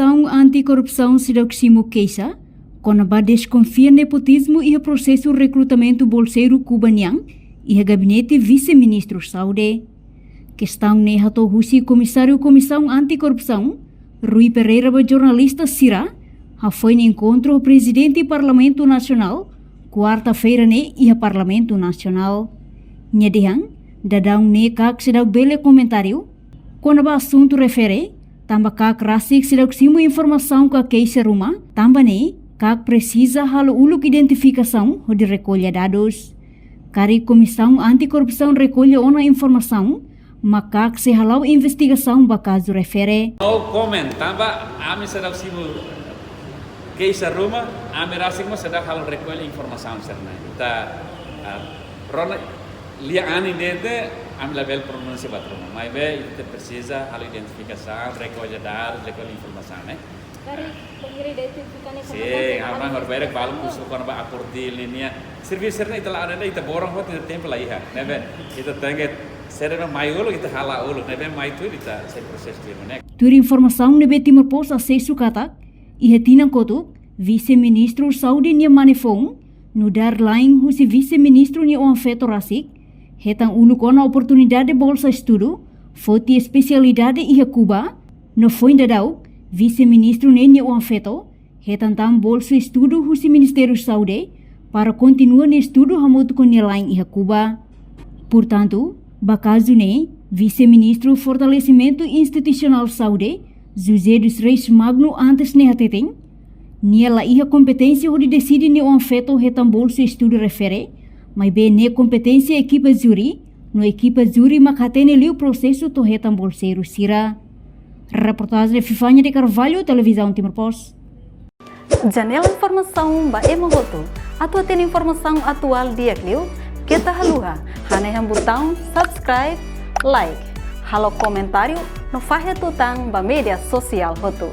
Comissão Anticorrupção Sidoximo Keisa, quando a desconfia nepotismo e o processo de recrutamento bolseiro cubanian e o gabinete vice-ministro Saúde. Questão ne hato husi Comissário Comissão Anticorrupção, Rui Pereira, jornalista Sira, foi no encontro o presidente do Parlamento Nacional, quarta-feira ne e o Parlamento Nacional. Nyedihan, dadang ne kak sedang bele comentário, quando o assunto refere, tamba kak rasik sedang simo informação que keisa rumah, tamba ne kak precisa halo uluk identificação de recolha dados. Kari Comissão Anticorrupção recolhe ona informação, maka se halau investigação ba caso refere. No comment, tamba ami sedang simo keisa rumah, ami rasik mo sedang halo recolhe informação serna. Ta rona lia ani dede ami label pronúncia batruma. Mas be itu precisa halo identificação, recolhe dados, recolhe informação, né? Dari pengirim identifikan informasi. Sim, orang berbeda kalau musuh kan ba akordi linia. Serviço serna ita lá ita borong hot no tempo lá iha, né be? Ita tenget serena mai ulo ita hala ulo, né be mai tu ita se proses dilo, né? Tur informação nebe Timor Post acesso katak, iha tinang kotuk, vice-ministro Saudi nia manifong, no dar lain husi vice-ministro nia onfeto rasik, hetang ulukona oportunidade bolsa estudo, foti especialidade iha Cuba, no foi dadau, vice-ministro nia onfeto, hetang tam bolsa estudo husi Ministério Saudi, para continuar no estudo hamutu con nia lain iha Cuba. Portanto, bakazu ne, vice-ministro fortalecimento institucional Saudi, José dos Reis Magno antes ne hateteng, nia la iha competência onde decide ne o afeto retam bolsa estudo refere, mas bem ne competência equipa júri, no equipa júri makatene liu processo to retam bolseiro sira. Reportagem de Fifanya de Carvalho, Televisão Timor Post. Janela informação ba emogoto, atua tem informação atual dia kliu, kita haluha, haneham botão subscribe, like, halo comentário, no fahe tutang ba media sosial hotu.